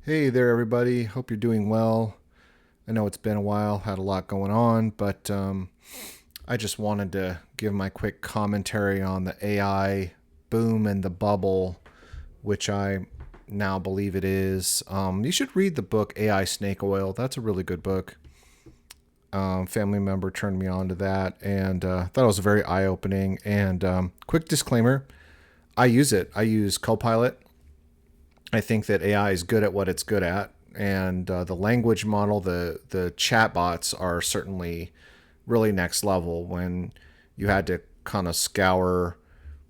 Hey there, everybody. Hope you're doing well. I know it's been a while, had a lot going on, but I just wanted to give my quick commentary on the AI boom and the bubble, which I now believe it is. You should read the book AI Snake Oil. That's a really good book. Family member turned me on to that and thought it was very eye opening. And quick disclaimer, I use it. I use Copilot. I think that AI is good at what it's good at, and the language model, the chat bots are certainly really next level. When you had to kind of scour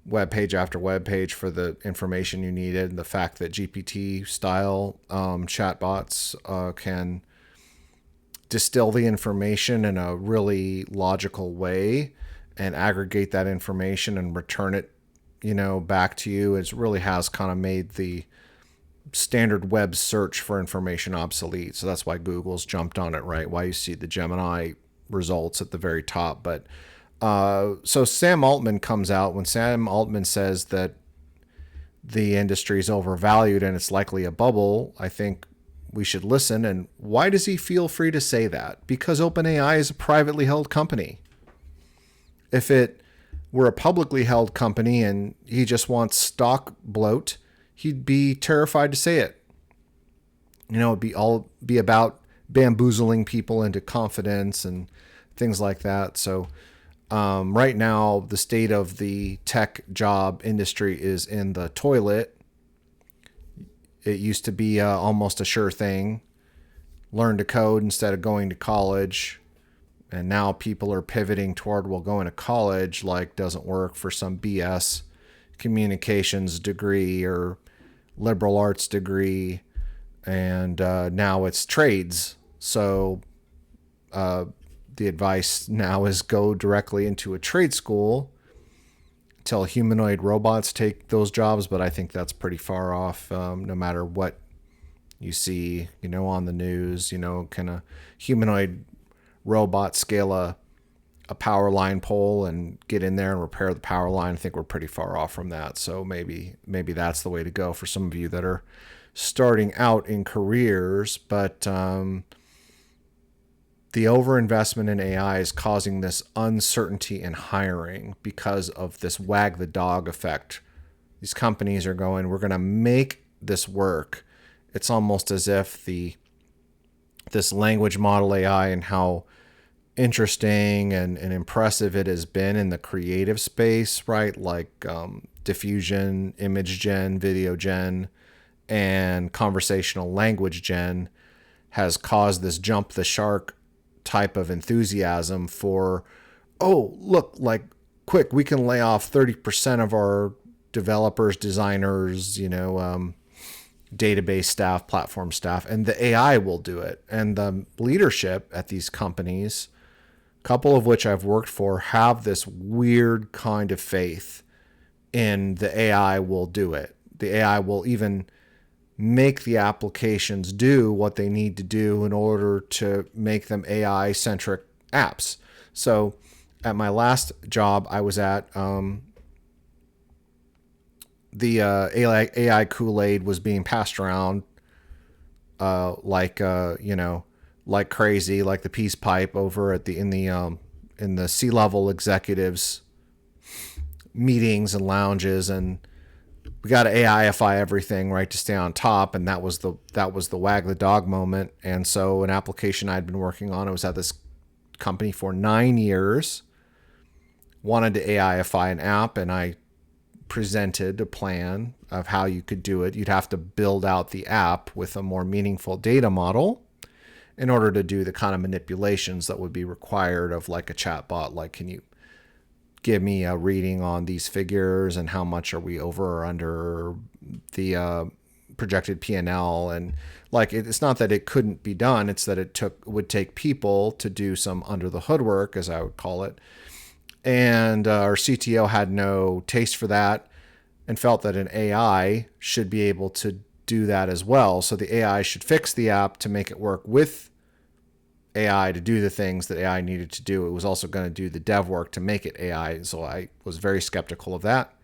web page after web page for the information you needed, and the fact that GPT style chatbots can distill the information in a really logical way and aggregate that information and return it, back to you. It really has kind of made the standard web search for information obsolete. So that's why Google's jumped on it, right? Why you see the Gemini results at the very top. But so Sam Altman comes out when Sam Altman says that the industry is overvalued and it's likely a bubble. I think we should listen. And why does he feel free to say that? Because OpenAI is a privately held company. If it were a publicly held company and he just wants stock bloat, he'd be terrified to say it. It'd be about bamboozling people into confidence and things like that. So right now, the state of the tech job industry is in the toilet. It used to be almost a sure thing. Learn to code instead of going to college. And now people are pivoting toward, well, going to college doesn't work for some BS communications degree or liberal arts degree, and now it's trades. So the advice now is go directly into a trade school until humanoid robots take those jobs, but I think that's pretty far off. No matter what you see, on the news, can a humanoid robot scale a power line pole and get in there and repair the power line? I think we're pretty far off from that. So maybe that's the way to go for some of you that are starting out in careers. But the overinvestment in AI is causing this uncertainty in hiring because of this wag the dog effect. These companies are going, we're going to make this work. It's almost as if this language model AI and how interesting and impressive it has been in the creative space, right? Diffusion, image gen, video gen, and conversational language gen has caused this jump the shark type of enthusiasm for, oh, look, quick, we can lay off 30% of our developers, designers, database staff, platform staff, and the AI will do it. And the leadership at these companies, couple of which I've worked for, have this weird kind of faith in the AI will do it. The AI will even make the applications do what they need to do in order to make them AI-centric apps. So at my last job I was at, the AI Kool-Aid was being passed around like crazy, like the peace pipe over at in the C-level executives meetings and lounges, and we got to AIify everything, right, to stay on top. And that was the wag the dog moment. And so an application I'd been working on, I was at this company for 9 years, wanted to AIify an app, and I presented a plan of how you could do it. You'd have to build out the app with a more meaningful data model in order to do the kind of manipulations that would be required of like a chatbot. Like, can you give me a reading on these figures and how much are we over or under the projected P&L? And it's not that it couldn't be done. It's that it would take people to do some under the hood work, as I would call it. And our CTO had no taste for that and felt that an AI should be able to do that as well. So the AI should fix the app to make it work with AI to do the things that AI needed to do. It was also going to do the dev work to make it AI. So I was very skeptical of that.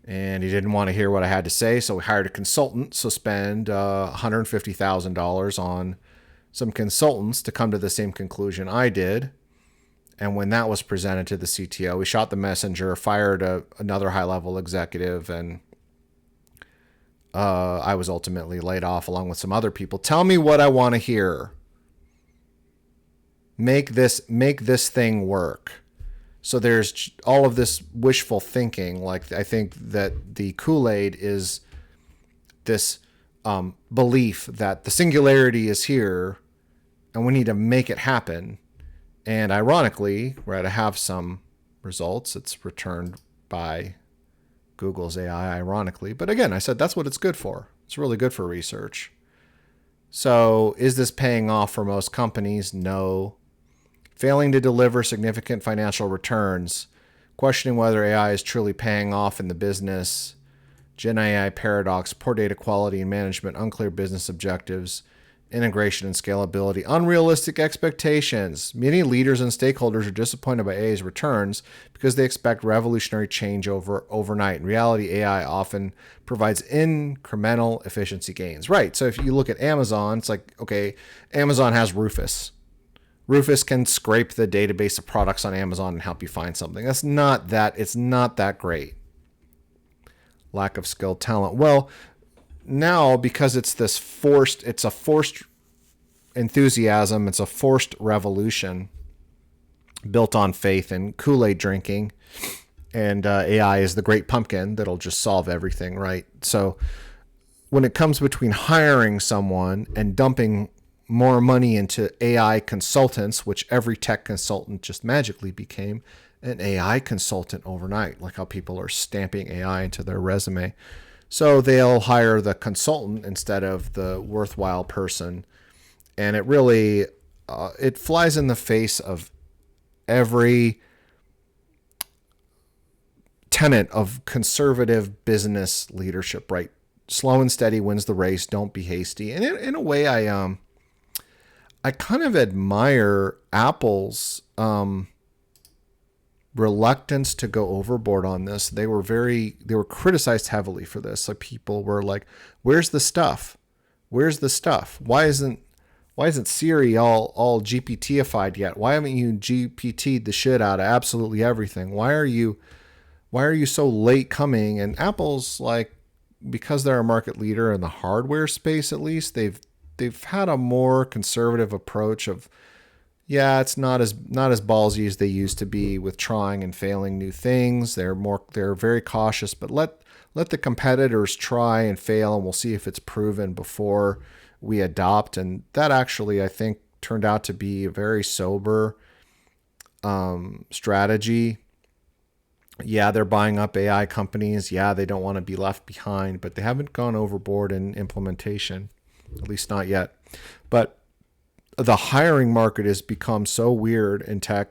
And he didn't want to hear what I had to say, so we hired a consultant. So spend $150,000 on some consultants to come to the same conclusion I did. And when that was presented to the CTO, we shot the messenger, fired another high-level executive, and I was ultimately laid off along with some other people. Tell me what I want to hear. Make this thing work. So there's all of this wishful thinking. Like, I think that the Kool-Aid is this belief that the singularity is here and we need to make it happen. And ironically, we're to have some results. It's returned by Google's AI, ironically. But again, I said that's what it's good for. It's really good for research. So is this paying off for most companies? No. Failing to deliver significant financial returns. Questioning whether AI is truly paying off in the business. Gen AI paradox, poor data quality and management, unclear business objectives, integration and scalability, unrealistic expectations. Many leaders and stakeholders are disappointed by AI's returns because they expect revolutionary change overnight. In reality, AI often provides incremental efficiency gains. Right. So if you look at Amazon, it's like, okay, Amazon has Rufus. Rufus can scrape the database of products on Amazon and help you find something. It's not that great. Lack of skilled talent. Well, now, because it's a forced enthusiasm, it's a forced revolution built on faith and Kool-Aid drinking, and AI is the great pumpkin that'll just solve everything, right? So when it comes between hiring someone and dumping more money into AI consultants, which every tech consultant just magically became an AI consultant overnight, like how people are stamping AI into their resume. So they'll hire the consultant instead of the worthwhile person. And it really, it flies in the face of every tenet of conservative business leadership, right? Slow and steady wins the race. Don't be hasty. And in a way, I kind of admire Apple's reluctance to go overboard on this. They were criticized heavily for this. Like, people were like, "Where's the stuff? Where's the stuff? Why isn't Siri all GPT-ified yet? Why haven't you GPT'd the shit out of absolutely everything? Why are you so late coming?" And Apple's like, because they're a market leader in the hardware space, at least they've had a more conservative approach of, yeah, it's not as ballsy as they used to be with trying and failing new things. They're very cautious, but let the competitors try and fail, and we'll see if it's proven before we adopt. And that actually, I think, turned out to be a very sober strategy. Yeah, they're buying up AI companies. Yeah, they don't want to be left behind, but they haven't gone overboard in implementation, at least not yet. But the hiring market has become so weird in tech.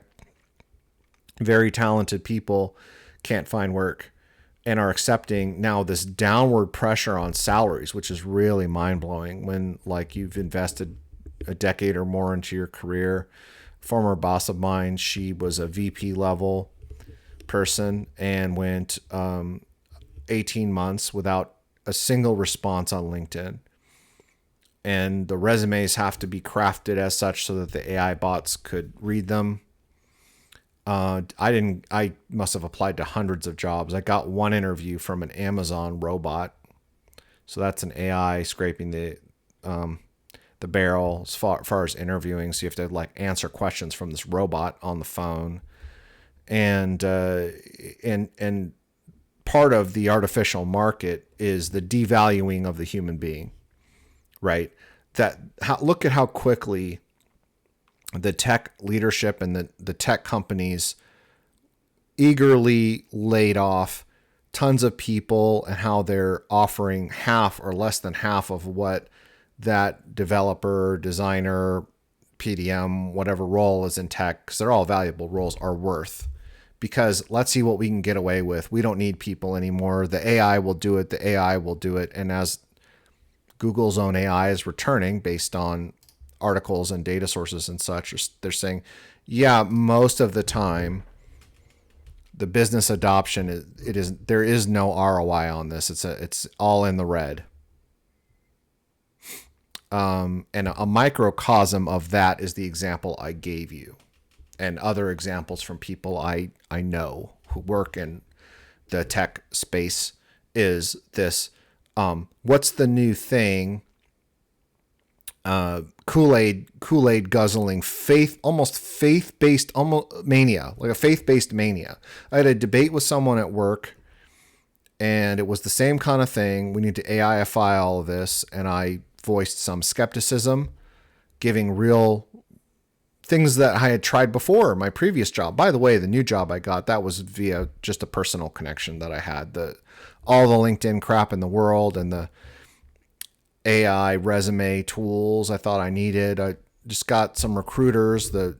Very talented people can't find work and are accepting now this downward pressure on salaries, which is really mind-blowing when, like, you've invested a decade or more into your career. Former boss of mine, she was a VP level person and went 18 months without a single response on LinkedIn. And the resumes have to be crafted as such so that the AI bots could read them. I must have applied to hundreds of jobs. I got one interview from an Amazon robot. So that's an AI scraping the barrel as far as interviewing. So you have to, like, answer questions from this robot on the phone. And part of the artificial market is the devaluing of the human being. Right. Look at how quickly the tech leadership and the tech companies eagerly laid off tons of people, and how they're offering half or less than half of what that developer, designer, PDM, whatever role is in tech, because they're all valuable roles, are worth. Because let's see what we can get away with. We don't need people anymore. The AI will do it. The AI will do it. And as Google's own AI is returning based on articles and data sources and such, they're saying, yeah, most of the time the business adoption is there is no ROI on this. It's all in the red. And a microcosm of that is the example I gave you, and other examples from people I know who work in the tech space is this. What's the new thing? Kool-Aid guzzling, almost faith-based mania, like a faith-based mania. I had a debate with someone at work, and it was the same kind of thing. We need to AIify all of this, and I voiced some skepticism, giving real things that I had tried before my previous job. By the way, the new job I got, that was via just a personal connection that I had. All the LinkedIn crap in the world and the AI resume tools I thought I needed. I just got some recruiters that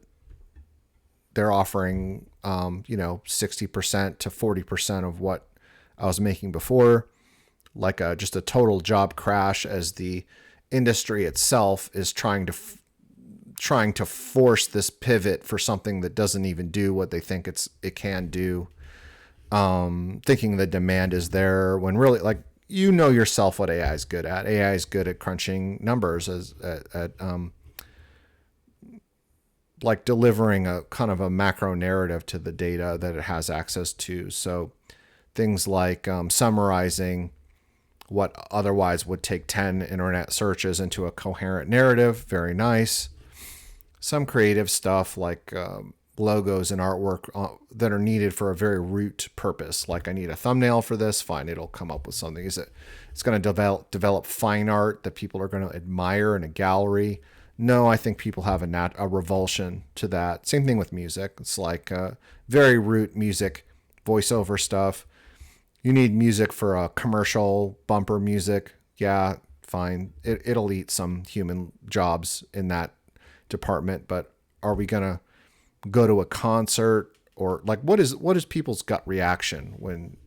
they're offering, 60% to 40% of what I was making before, like just a total job crash as the industry itself is trying to force this pivot for something that doesn't even do what they think it can do. Thinking the demand is there when really, like, yourself what AI is good at. AI is good at crunching numbers like delivering a kind of a macro narrative to the data that it has access to. So things like summarizing what otherwise would take 10 internet searches into a coherent narrative. Very nice. Some creative stuff like logos and artwork that are needed for a very root purpose. Like, I need a thumbnail for this. Fine, it'll come up with something. It's going to develop fine art that people are going to admire in a gallery? No, I think people have a revulsion to that. Same thing with music. It's like very root music, voiceover stuff. You need music for a commercial, bumper music. Yeah, fine. It'll eat some human jobs in that department, but are we going to go to a concert, or like what is people's gut reaction when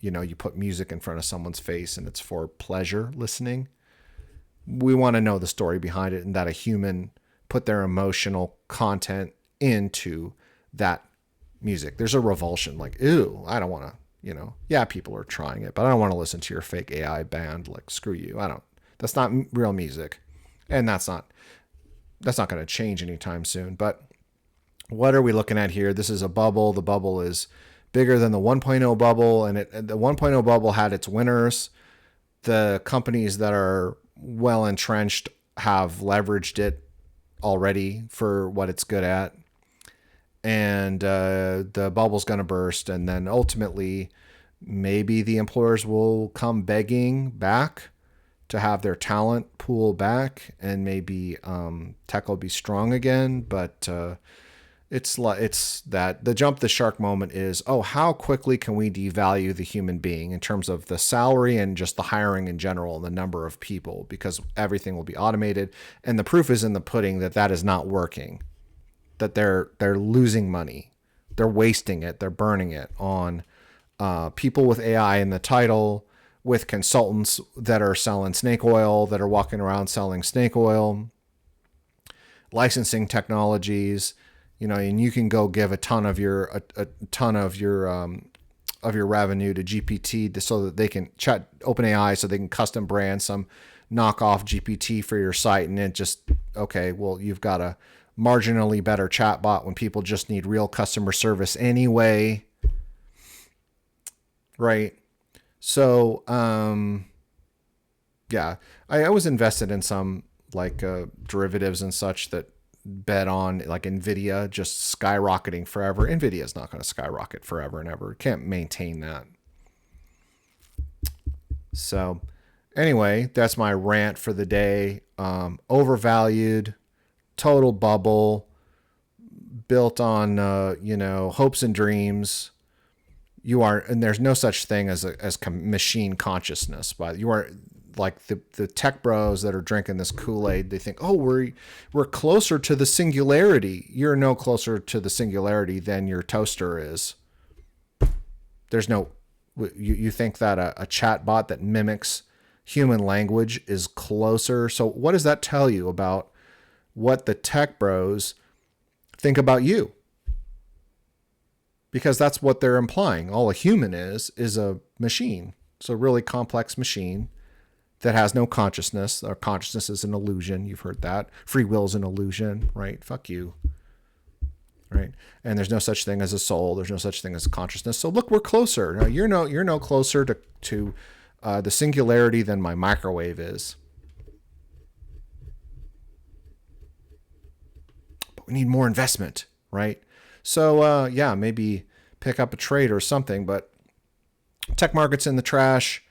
you put music in front of someone's face and it's for pleasure listening? We want to know the story behind it, and that a human put their emotional content into that music. There's a revulsion, like, ew, I don't want to, yeah, people are trying it, but I don't want to listen to your fake AI band. Like, screw you. That's not real music. And that's not going to change anytime soon. But what are we looking at here? This is a bubble. The bubble is bigger than the 1.0 bubble, and the 1.0 bubble had its winners. The companies that are well entrenched have leveraged it already for what it's good at, and the bubble's going to burst, and then ultimately maybe the employers will come begging back to have their talent pool back, and maybe tech will be strong again. But it's that the jump the shark moment is, how quickly can we devalue the human being in terms of the salary and just the hiring in general and the number of people, because everything will be automated. And the proof is in the pudding that is not working, that they're losing money. They're wasting it. They're burning it on people with AI in the title, with consultants that are selling snake oil, that are walking around selling snake oil, licensing technologies. And you can go give a ton of your revenue to GPT so that they can chat OpenAI, so they can custom brand some knockoff GPT for your site, and it just, okay, well, you've got a marginally better chatbot when people just need real customer service anyway, right? So yeah, I was invested in some like derivatives and such that bet on like Nvidia just skyrocketing forever. Nvidia is not going to skyrocket forever and ever. Can't maintain that. So anyway, that's my rant for the day. Overvalued, total bubble, built on hopes and dreams. And there's no such thing as machine consciousness, but you are like the tech bros that are drinking this Kool-Aid. They think, we're closer to the singularity. You're no closer to the singularity than your toaster is. There's no, you think that a chat bot that mimics human language is closer. So what does that tell you about what the tech bros think about you? because that's what they're implying. All a human is a machine. It's a really complex machine that has no consciousness. Our consciousness is an illusion. You've heard that. Free will is an illusion, right? Fuck you. Right? And there's no such thing as a soul. There's no such thing as consciousness. So look, we're closer. Now, you're no closer to the singularity than my microwave is. But we need more investment, right? So yeah, maybe pick up a trade or something. But tech market's in the trash.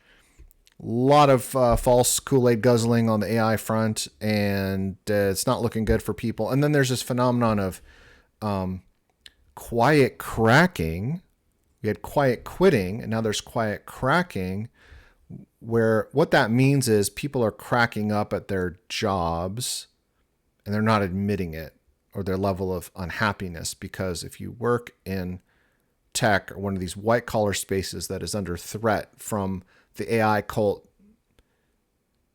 A lot of false Kool-Aid guzzling on the AI front, and it's not looking good for people. And then there's this phenomenon of quiet cracking. We had quiet quitting, and now there's quiet cracking, where what that means is people are cracking up at their jobs and they're not admitting it, or their level of unhappiness. Because if you work in tech or one of these white collar spaces that is under threat from the AI cult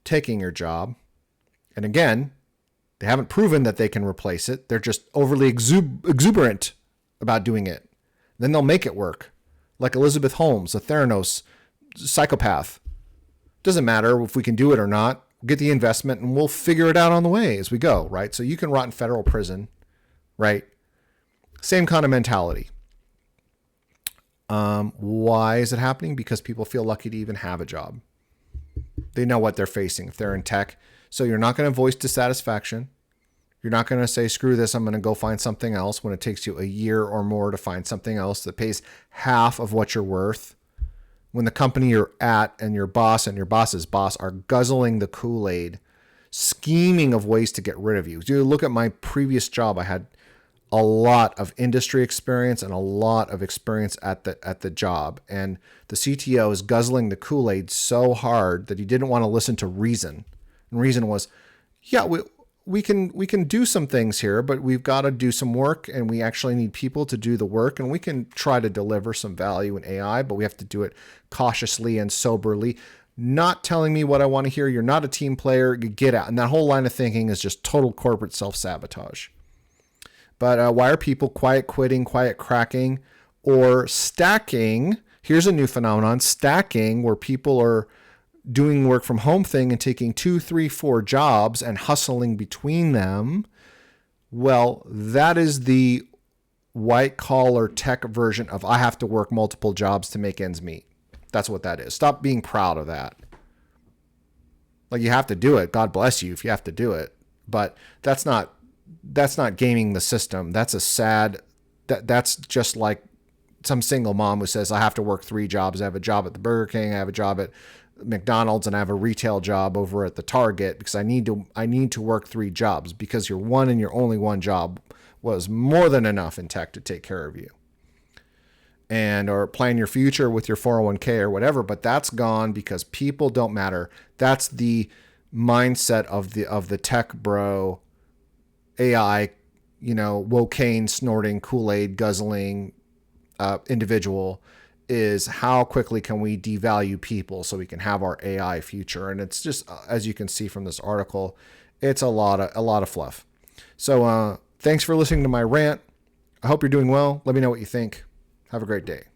taking your job, and again, they haven't proven that they can replace it. They're just overly exuberant about doing it. Then they'll make it work. Like Elizabeth Holmes, a Theranos psychopath. Doesn't matter if we can do it or not. Get the investment and we'll figure it out on the way as we go, right? So you can rot in federal prison, right? Same kind of mentality. Why is it happening? Because people feel lucky to even have a job. They know what they're facing if they're in tech. So you're not going to voice dissatisfaction. You're not going to say, screw this, I'm going to go find something else, when it takes you a year or more to find something else that pays half of what you're worth. When the company you're at and your boss and your boss's boss are guzzling the Kool-Aid, scheming of ways to get rid of you. Dude, look at my previous job. I had a lot of industry experience and a lot of experience at the job. And the CTO is guzzling the Kool-Aid so hard that he didn't want to listen to reason. And reason was, yeah, we can do some things here, but we've got to do some work, and we actually need people to do the work, and we can try to deliver some value in AI, but we have to do it cautiously and soberly. Not telling me what I want to hear. You're not a team player. Get out. And that whole line of thinking is just total corporate self-sabotage. But why are people quiet quitting, quiet cracking, or stacking? Here's a new phenomenon, stacking, where people are doing work from home thing and taking 2, 3, 4 jobs and hustling between them. Well, that is the white collar tech version of I have to work multiple jobs to make ends meet. That's what that is. Stop being proud of that. Like, you have to do it. God bless you if you have to do it. But that's not gaming the system. That's a sad, that's just like some single mom who says, I have to work 3 jobs. I have a job at the Burger King. I have a job at McDonald's, and I have a retail job over at the Target because I need to work 3 jobs, because your one and your only one job was more than enough in tech to take care of you. And or plan your future with your 401k or whatever, but that's gone because people don't matter. That's the mindset of the tech bro, AI, wocaine snorting, Kool-Aid guzzling individual, is how quickly can we devalue people so we can have our AI future. And it's just, as you can see from this article, it's a lot of fluff. So thanks for listening to my rant. I hope you're doing well. Let me know what you think. Have a great day.